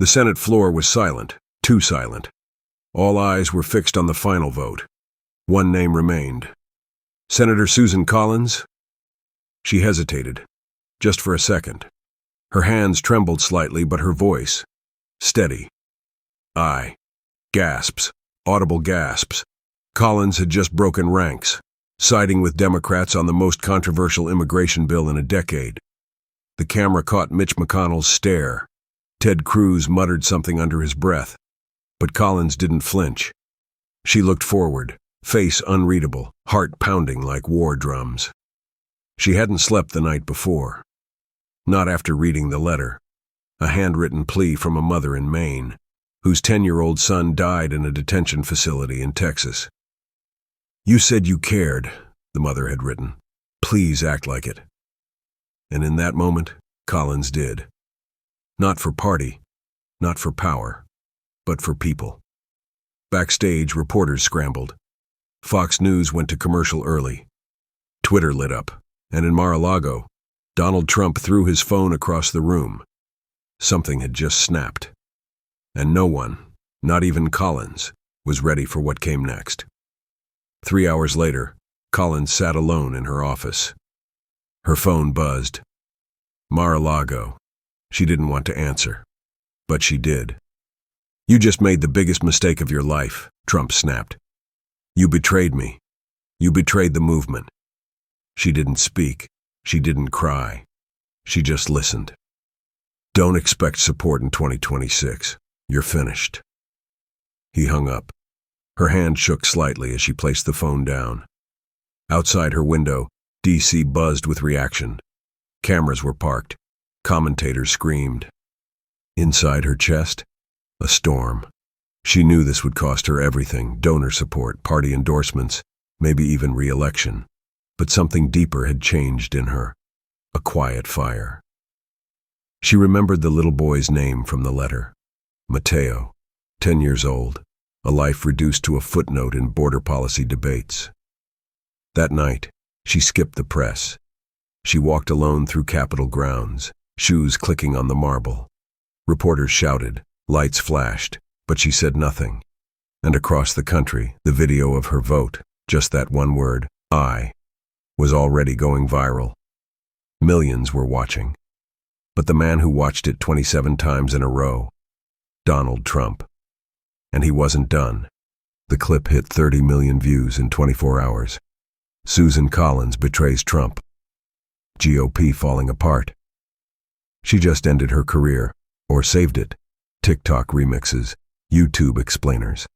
The Senate floor was silent, too silent. All eyes were fixed on the final vote. One name remained. Senator Susan Collins? She hesitated, just for a second. Her hands trembled slightly, but her voice, steady. Aye. Gasps, audible gasps. Collins had just broken ranks, siding with Democrats on the most controversial immigration bill in a decade. The camera caught Mitch McConnell's stare. Ted Cruz muttered something under his breath, but Collins didn't flinch. She looked forward, face unreadable, heart pounding like war drums. She hadn't slept the night before. Not after reading the letter, a handwritten plea from a mother in Maine, whose 10-year-old son died in a detention facility in Texas. You said you cared, the mother had written. Please act like it. And in that moment, Collins did. Not for party, not for power, but for people. Backstage, reporters scrambled. Fox News went to commercial early. Twitter lit up, and in Mar-a-Lago, Donald Trump threw his phone across the room. Something had just snapped. And no one, not even Collins, was ready for what came next. 3 hours later, Collins sat alone in her office. Her phone buzzed. Mar-a-Lago. She didn't want to answer, but she did. You just made the biggest mistake of your life, Trump snapped. You betrayed me. You betrayed the movement. She didn't speak. She didn't cry. She just listened. Don't expect support in 2026. You're finished. He hung up. Her hand shook slightly as she placed the phone down. Outside her window, D.C. buzzed with reaction. Cameras were parked. Commentators screamed. Inside her chest, a storm. She knew this would cost her everything: donor support, party endorsements, maybe even re-election. But something deeper had changed in her, a quiet fire. She remembered the little boy's name from the letter. Mateo, 10 years old, a life reduced to a footnote in border policy debates. That night, she skipped the press. She walked alone through Capitol grounds, shoes clicking on the marble. Reporters shouted, lights flashed, but she said nothing. And across the country, the video of her vote, just that one word, I, was already going viral. Millions were watching. But the man who watched it 27 times in a row, Donald Trump. And he wasn't done. The clip hit 30 million views in 24 hours. Susan Collins betrays Trump. GOP falling apart. She just ended her career, or saved it. TikTok remixes, YouTube explainers.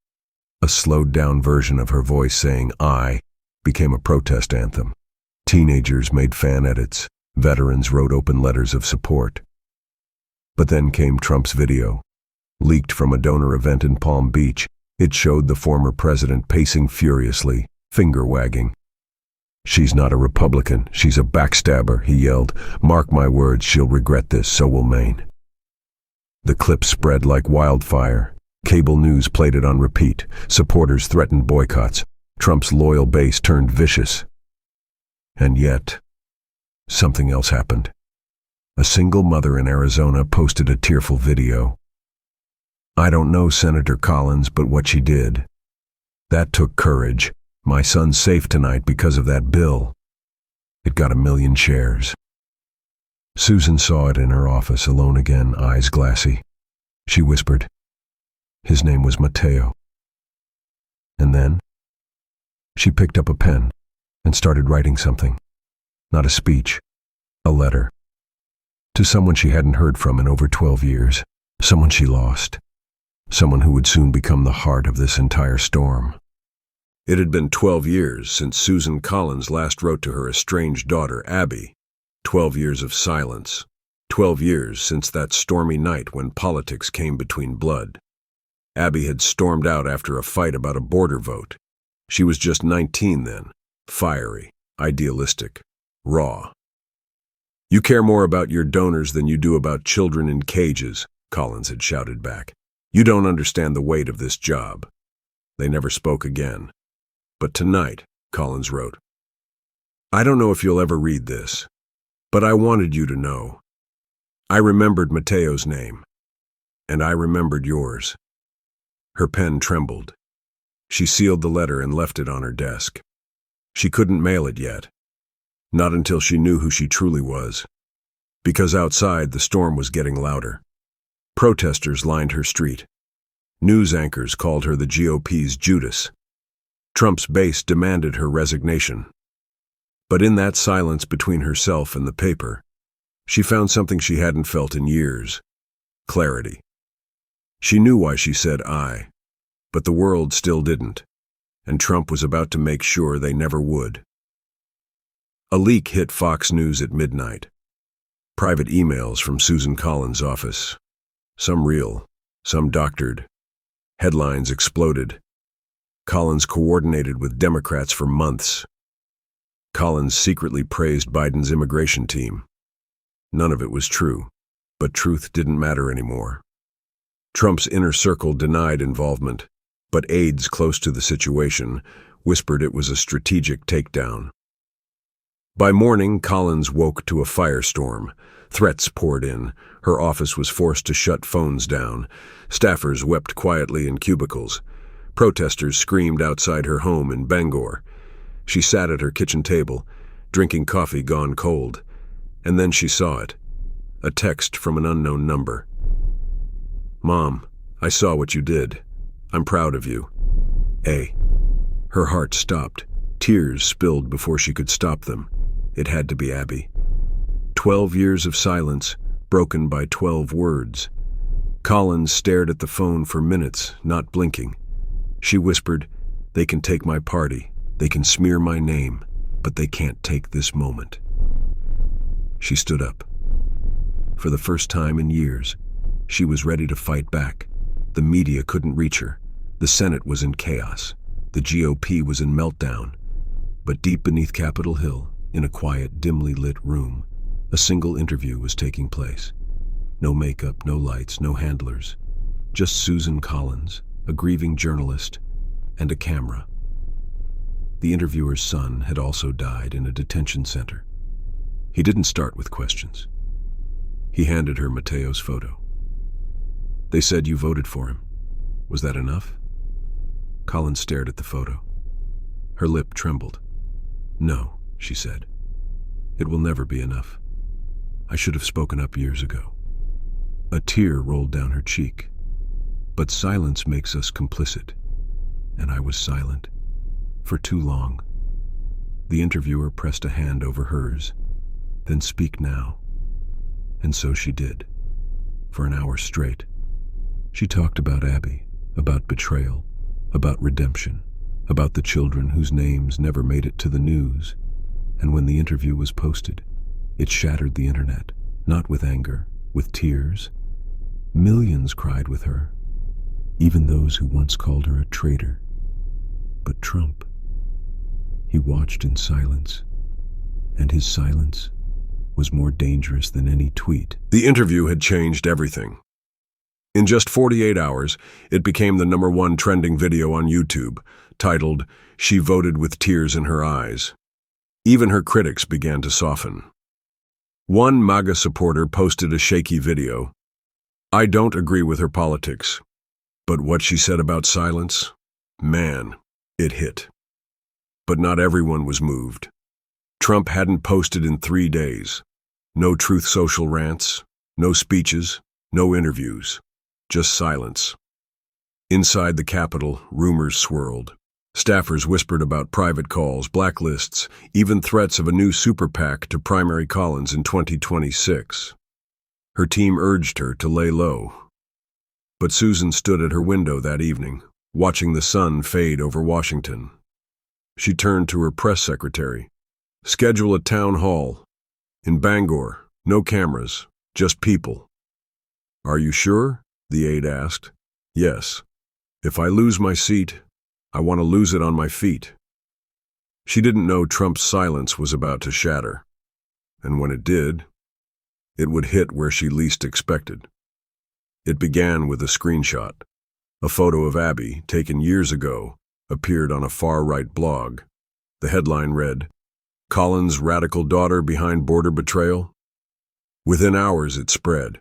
A slowed-down version of her voice saying I became a protest anthem. Teenagers made fan edits. Veterans wrote open letters of support. But then came Trump's video. Leaked from a donor event in Palm Beach, it showed the former president pacing furiously, finger-wagging. She's not a Republican, she's a backstabber, he yelled. Mark my words, she'll regret this, so will Maine. The clip spread like wildfire. Cable news played it on repeat. Supporters threatened boycotts. Trump's loyal base turned vicious. And yet, something else happened. A single mother in Arizona posted a tearful video. I don't know Senator Collins, but what she did. That took courage. My son's safe tonight because of that bill. It got 1 million shares. Susan saw it in her office, alone again, eyes glassy. She whispered. His name was Mateo. And then, she picked up a pen and started writing something. Not a speech, a letter. To someone she hadn't heard from in over 12 years. Someone she lost. Someone who would soon become the heart of this entire storm. It had been 12 years since Susan Collins last wrote to her estranged daughter, Abby. 12 years of silence. 12 years since that stormy night when politics came between blood. Abby had stormed out after a fight about a border vote. She was just 19 then, fiery, idealistic, raw. You care more about your donors than you do about children in cages, Collins had shouted back. You don't understand the weight of this job. They never spoke again. But tonight, Collins wrote, I don't know if you'll ever read this, but I wanted you to know. I remembered Mateo's name. And I remembered yours. Her pen trembled. She sealed the letter and left it on her desk. She couldn't mail it yet. Not until she knew who she truly was. Because outside, the storm was getting louder. Protesters lined her street. News anchors called her the GOP's Judas. Trump's base demanded her resignation. But in that silence between herself and the paper, she found something she hadn't felt in years: clarity. She knew why she said "I," but the world still didn't, and Trump was about to make sure they never would. A leak hit Fox News at midnight. Private emails from Susan Collins' office. Some real, some doctored. Headlines exploded. Collins coordinated with Democrats for months. Collins secretly praised Biden's immigration team. None of it was true, but truth didn't matter anymore. Trump's inner circle denied involvement, but aides close to the situation whispered it was a strategic takedown. By morning, Collins woke to a firestorm. Threats poured in. Her office was forced to shut phones down. Staffers wept quietly in cubicles. Protesters screamed outside her home in Bangor. She sat at her kitchen table, drinking coffee gone cold. And then she saw it. A text from an unknown number. "Mom, I saw what you did. I'm proud of you. A." Her heart stopped. Tears spilled before she could stop them. It had to be Abby. 12 years of silence, broken by 12 words. Collins stared at the phone for minutes, not blinking. She whispered, "They can take my party, they can smear my name, but they can't take this moment." She stood up. For the first time in years, she was ready to fight back. The media couldn't reach her. The Senate was in chaos. The GOP was in meltdown. But deep beneath Capitol Hill, in a quiet, dimly lit room, a single interview was taking place. No makeup, no lights, no handlers. Just Susan Collins, a grieving journalist, and a camera. The interviewer's son had also died in a detention center. He didn't start with questions. He handed her Mateo's photo. "They said you voted for him. Was that enough?" Collins stared at the photo. Her lip trembled. "No," she said. "It will never be enough. I should have spoken up years ago." A tear rolled down her cheek. But silence makes us complicit. And I was silent. For too long. The interviewer pressed a hand over hers. "Then speak now." And so she did. For an hour straight. She talked about Abby, about betrayal, about redemption, about the children whose names never made it to the news. And when the interview was posted, it shattered the internet, not with anger, with tears. Millions cried with her, even those who once called her a traitor. But Trump, he watched in silence, and his silence was more dangerous than any tweet. The interview had changed everything. In just 48 hours, it became the #1 trending video on YouTube, titled, "She Voted with Tears in Her Eyes." Even her critics began to soften. One MAGA supporter posted a shaky video. "I don't agree with her politics, but what she said about silence, man, it hit." But not everyone was moved. Trump hadn't posted in 3 days. No Truth Social rants, no speeches, no interviews, just silence. Inside the Capitol, rumors swirled. Staffers whispered about private calls, blacklists, even threats of a new super PAC to primary Collins in 2026. Her team urged her to lay low. But Susan stood at her window that evening, watching the sun fade over Washington. She turned to her press secretary. "Schedule a town hall. In Bangor, no cameras, just people." "Are you sure?" the aide asked. "Yes. If I lose my seat, I want to lose it on my feet." She didn't know Trump's silence was about to shatter. And when it did, it would hit where she least expected. It began with a screenshot. A photo of Abby, taken years ago, appeared on a far-right blog. The headline read, "Collins' radical daughter behind border betrayal." Within hours it spread.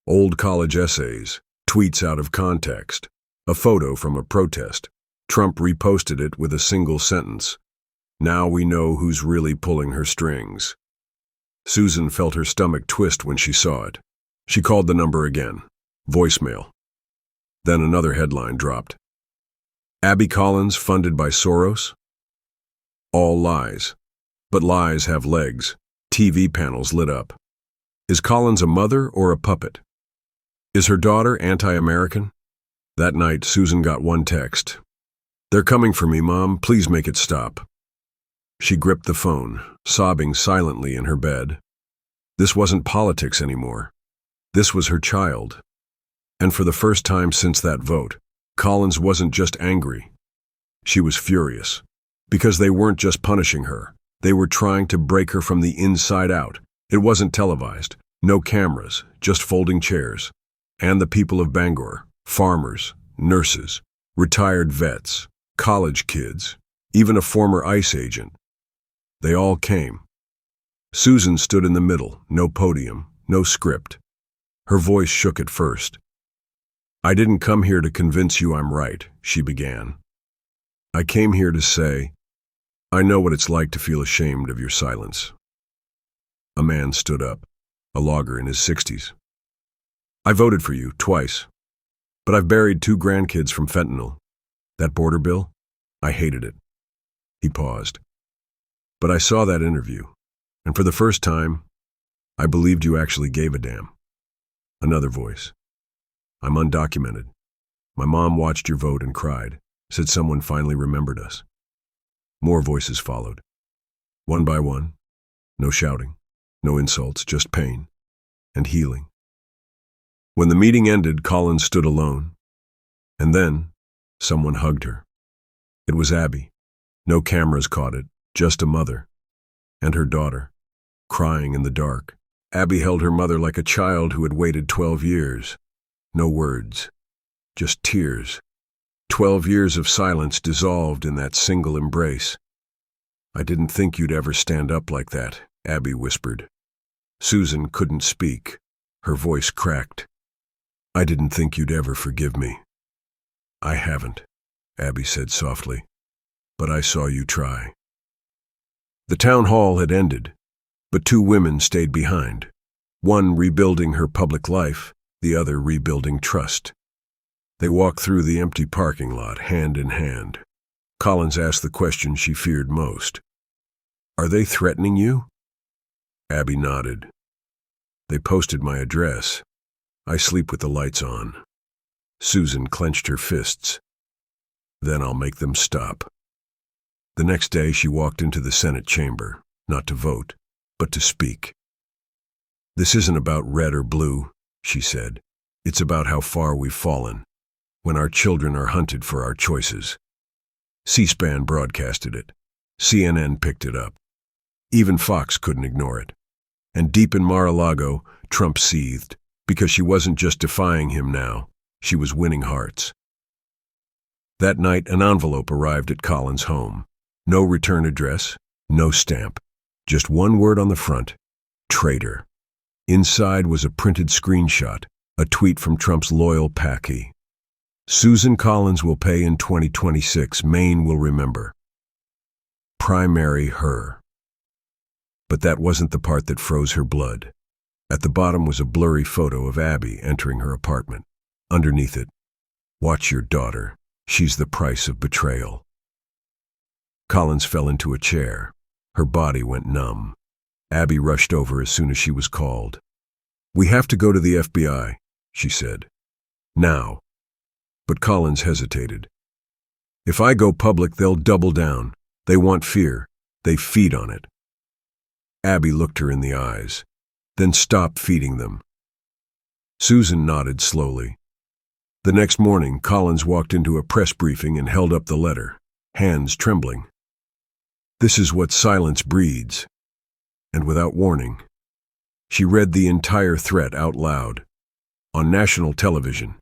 Old college essays, Tweets out of context. A photo from a protest. Trump reposted it with a single sentence. Now we know who's really pulling her strings. Susan felt her stomach twist when she saw it. She called the number again. Voicemail. Then another headline dropped. Abby Collins funded by Soros? All lies. But lies have legs. TV panels lit up. Is Collins a mother or a puppet? Is her daughter anti-American? That night, Susan got one text. They're coming for me, Mom. Please make it stop. She gripped the phone, sobbing silently in her bed. This wasn't politics anymore. This was her child. And for the first time since that vote, Collins wasn't just angry. She was furious. Because they weren't just punishing her. They were trying to break her from the inside out. It wasn't televised. No cameras, just folding chairs. And the people of Bangor, farmers, nurses, retired vets, college kids, even a former ICE agent. They all came. Susan stood in the middle, no podium, no script. Her voice shook at first. I didn't come here to convince you I'm right, she began. I came here to say, I know what it's like to feel ashamed of your silence. A man stood up, a logger in his 60s. I voted for you twice, but I've buried 2 grandkids from fentanyl. That border bill? I hated it. He paused. But I saw that interview, and for the first time, I believed you actually gave a damn. Another voice. I'm undocumented. My mom watched your vote and cried, said someone finally remembered us. More voices followed. One by one. No shouting, no insults, just pain and healing. When the meeting ended, Collins stood alone. And then, someone hugged her. It was Abby. No cameras caught it, just a mother. And her daughter, crying in the dark. Abby held her mother like a child who had waited 12 years. No words, just tears. 12 years of silence dissolved in that single embrace. I didn't think you'd ever stand up like that, Abby whispered. Susan couldn't speak. Her voice cracked. I didn't think you'd ever forgive me. I haven't, Abby said softly, but I saw you try. The town hall had ended, but 2 women stayed behind, one rebuilding her public life, the other rebuilding trust. They walked through the empty parking lot, hand in hand. Collins asked the question she feared most. Are they threatening you? Abby nodded. They posted my address. I sleep with the lights on. Susan clenched her fists. Then I'll make them stop. The next day she walked into the Senate chamber, not to vote, but to speak. This isn't about red or blue, she said. It's about how far we've fallen, when our children are hunted for our choices. C-SPAN broadcasted it. CNN picked it up. Even Fox couldn't ignore it. And deep in Mar-a-Lago, Trump seethed, because she wasn't just defying him now, she was winning hearts. That night, an envelope arrived at Collins' home. No return address, no stamp, just one word on the front, traitor. Inside was a printed screenshot, a tweet from Trump's loyal packy. Susan Collins will pay in 2026, Maine will remember. Primary her. But that wasn't the part that froze her blood. At the bottom was a blurry photo of Abby entering her apartment. Underneath it, watch your daughter. She's the price of betrayal. Collins fell into a chair. Her body went numb. Abby rushed over as soon as she was called. We have to go to the FBI, she said. Now. But Collins hesitated. If I go public, they'll double down. They want fear. They feed on it. Abby looked her in the eyes, then stopped feeding them. Susan nodded slowly. The next morning, Collins walked into a press briefing and held up the letter, hands trembling. This is what silence breeds. And without warning, she read the entire threat out loud. On national television.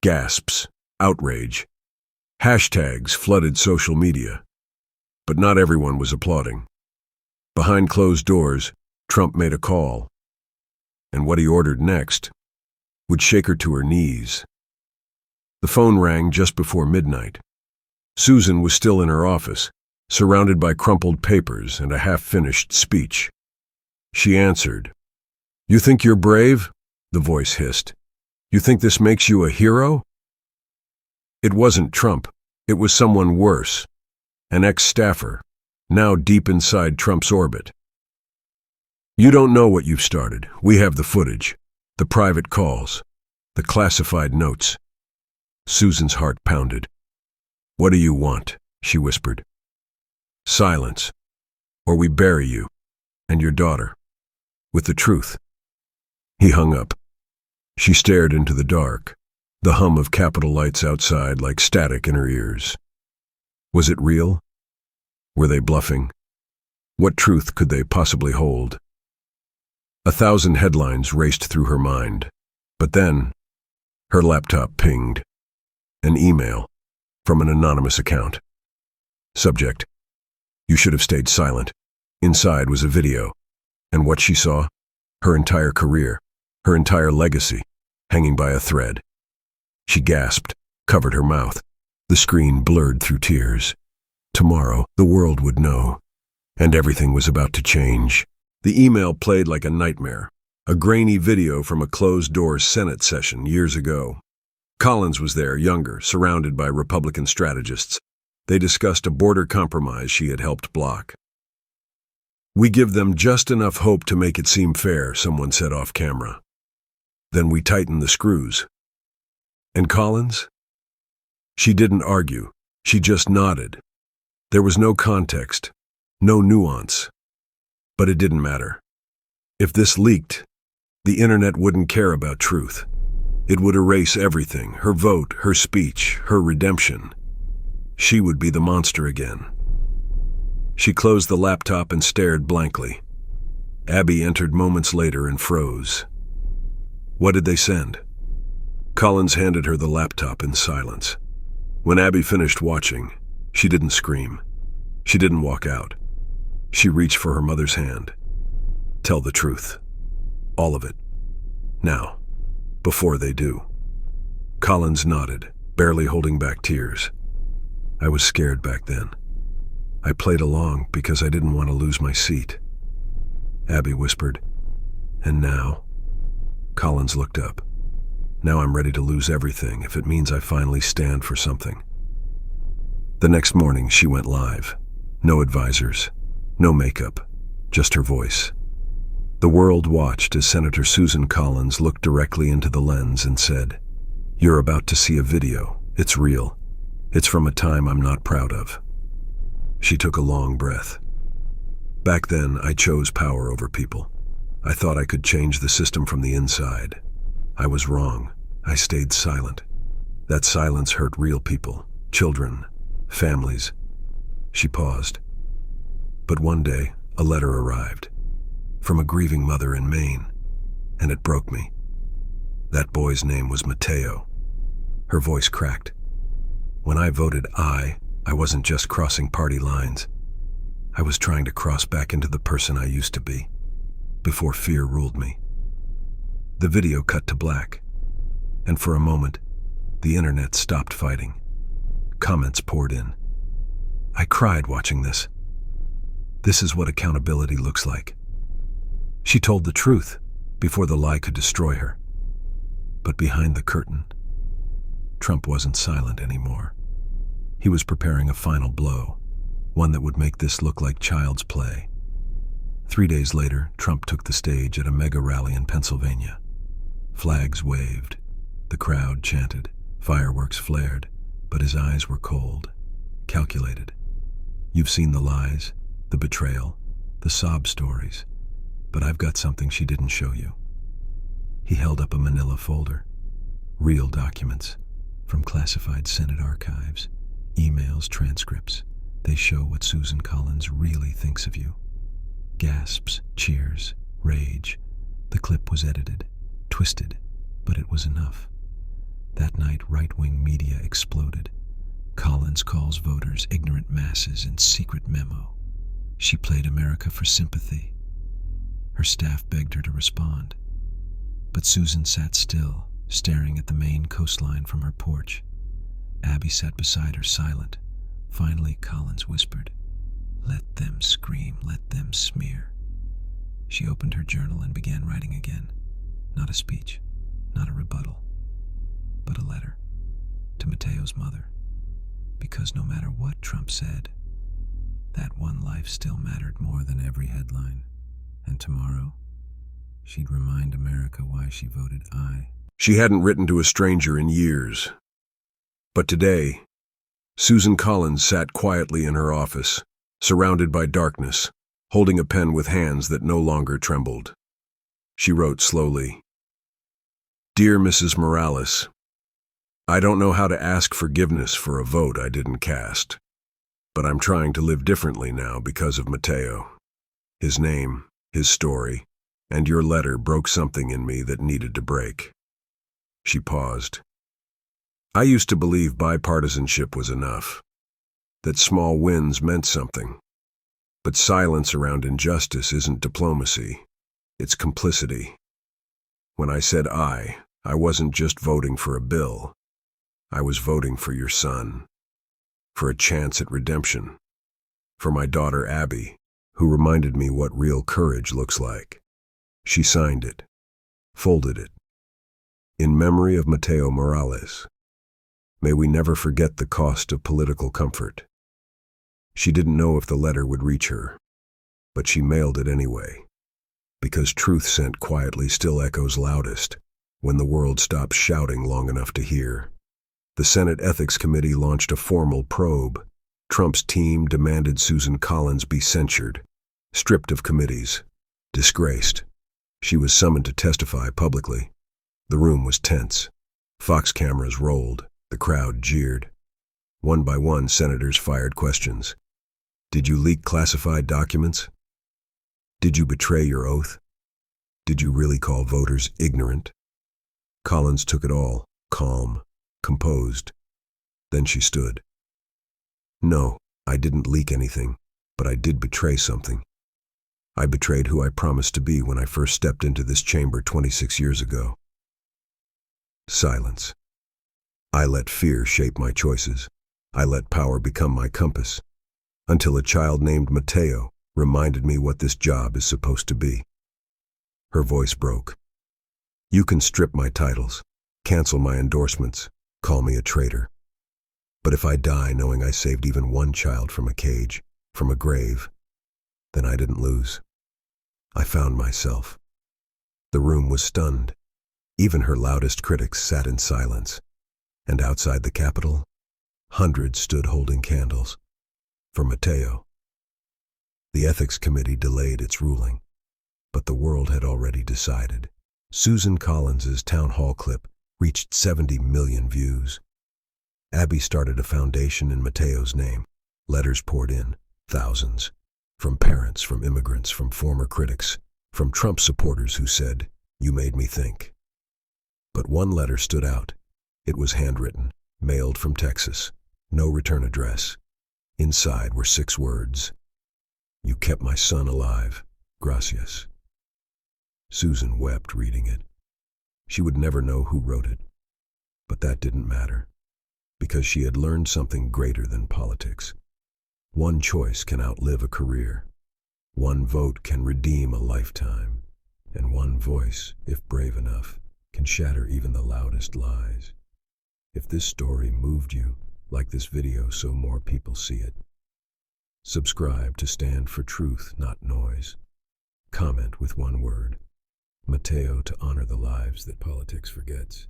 Gasps, outrage. Hashtags flooded social media. But not everyone was applauding. Behind closed doors, Trump made a call. And what he ordered next would shake her to her knees. The phone rang just before midnight. Susan was still in her office, surrounded by crumpled papers and a half-finished speech. She answered. "You think you're brave?" the voice hissed. "You think this makes you a hero?" It wasn't Trump. It was someone worse. An ex-staffer, now deep inside Trump's orbit. "You don't know what you've started. We have the footage, the private calls, the classified notes." Susan's heart pounded. "What do you want?" she whispered. "Silence, or we bury you and your daughter with the truth." He hung up. She stared into the dark, the hum of Capitol lights outside like static in her ears. Was it real? Were they bluffing? What truth could they possibly hold? 1,000 headlines raced through her mind, but then her laptop pinged. An email from an anonymous account. Subject: "You should have stayed silent." Inside was a video, and what she saw? Her entire career, her entire legacy, hanging by a thread. She gasped, covered her mouth. The screen blurred through tears. Tomorrow, the world would know, and everything was about to change. The email played like a nightmare, a grainy video from a closed-door Senate session years ago. Collins was there, younger, surrounded by Republican strategists. They discussed a border compromise she had helped block. "We give them just enough hope to make it seem fair," someone said off camera. "Then we tighten the screws." And Collins? She didn't argue. She just nodded. There was no context, no nuance. But it didn't matter. If this leaked, the internet wouldn't care about truth. It would erase everything, her vote, her speech, her redemption. She would be the monster again. She closed the laptop and stared blankly. Abby entered moments later and froze. "What did they send?" Collins handed her the laptop in silence. When Abby finished watching, she didn't scream. She didn't walk out. She reached for her mother's hand. "Tell the truth. All of it. Now. Before they do." Collins nodded, barely holding back tears. "I was scared back then. I played along because I didn't want to lose my seat." Abby whispered. "And now?" Collins looked up. "Now I'm ready to lose everything if it means I finally stand for something." The next morning she went live. No advisors, no makeup, just her voice. The world watched as Senator Susan Collins looked directly into the lens and said, "You're about to see a video. It's real. It's from a time I'm not proud of." She took a long breath. "Back then, I chose power over people. I thought I could change the system from the inside. I was wrong. I stayed silent. That silence hurt real people, children, families." She paused. But one day, a letter arrived. From a grieving mother in Maine, and it broke me. That boy's name was Mateo. Her voice cracked. "When I voted I wasn't just crossing party lines. I was trying to cross back into the person I used to be, before fear ruled me." The video cut to black, and for a moment, the internet stopped fighting. Comments poured in. "I cried watching this. This is what accountability looks like." She told the truth before the lie could destroy her. But behind the curtain, Trump wasn't silent anymore. He was preparing a final blow, one that would make this look like child's play. 3 days later, Trump took the stage at a mega rally in Pennsylvania. Flags waved, the crowd chanted, fireworks flared, but his eyes were cold, calculated. You've seen the lies, the betrayal, the sob stories, but I've got something she didn't show you. He held up a manila folder. Real documents from classified Senate archives, emails, transcripts. They show what Susan Collins really thinks of you. Gasps, cheers, rage. The clip was edited, twisted, but it was enough. That night, right-wing media exploded. Collins calls voters ignorant masses in secret memo. She played America for sympathy. Her staff begged her to respond. But Susan sat still, staring at the Maine coastline from her porch. Abby sat beside her, silent. Finally, Collins whispered, "Let them scream, let them smear." She opened her journal and began writing again. Not a speech, not a rebuttal, but a letter to Mateo's mother. Because no matter what Trump said, that one life still mattered more than every headline. And tomorrow, she'd remind America why she voted aye. She hadn't written to a stranger in years. But today, Susan Collins sat quietly in her office, surrounded by darkness, holding a pen with hands that no longer trembled. She wrote slowly, "Dear Mrs. Morales, I don't know how to ask forgiveness for a vote I didn't cast, but I'm trying to live differently now because of Mateo. His name, his story, and your letter broke something in me that needed to break." She paused. "I used to believe bipartisanship was enough, that small wins meant something. But silence around injustice isn't diplomacy, it's complicity. When I said I wasn't just voting for a bill. I was voting for your son, for a chance at redemption, for my daughter Abby, who reminded me what real courage looks like." She signed it, folded it. "In memory of Mateo Morales. May we never forget the cost of political comfort." She didn't know if the letter would reach her, but she mailed it anyway, because truth sent quietly still echoes loudest when the world stops shouting long enough to hear. The Senate Ethics Committee launched a formal probe. Trump's team demanded Susan Collins be censured, stripped of committees, disgraced. She was summoned to testify publicly. The room was tense. Fox cameras rolled. The crowd jeered. One by one, senators fired questions. Did you leak classified documents? Did you betray your oath? Did you really call voters ignorant? Collins took it all, calm, composed. Then she stood. "No, I didn't leak anything, but I did betray something. I betrayed who I promised to be when I first stepped into this chamber 26 years ago." Silence. "I let fear shape my choices. I let power become my compass, until a child named Mateo reminded me what this job is supposed to be." Her voice broke. "You can strip my titles, cancel my endorsements, call me a traitor. But if I die knowing I saved even one child from a cage, from a grave, then I didn't lose. I found myself." The room was stunned. Even her loudest critics sat in silence. And outside the Capitol, hundreds stood holding candles for Mateo. The Ethics Committee delayed its ruling, but the world had already decided. Susan Collins's town hall clip reached 70 million views. Abby started a foundation in Mateo's name. Letters poured in, thousands, from parents, from immigrants, from former critics, from Trump supporters who said, "You made me think." But one letter stood out. It was handwritten, mailed from Texas, no return address. Inside were 6 words. "You kept my son alive. Gracias." Susan wept reading it. She would never know who wrote it. But that didn't matter, because she had learned something greater than politics. One choice can outlive a career. One vote can redeem a lifetime. And one voice, if brave enough, can shatter even the loudest lies. If this story moved you, like this video so more people see it. Subscribe to stand for truth, not noise. Comment with one word. Mateo, to honor the lives that politics forgets.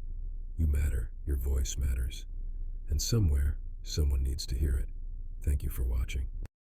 You matter, your voice matters. And somewhere, someone needs to hear it. Thank you for watching.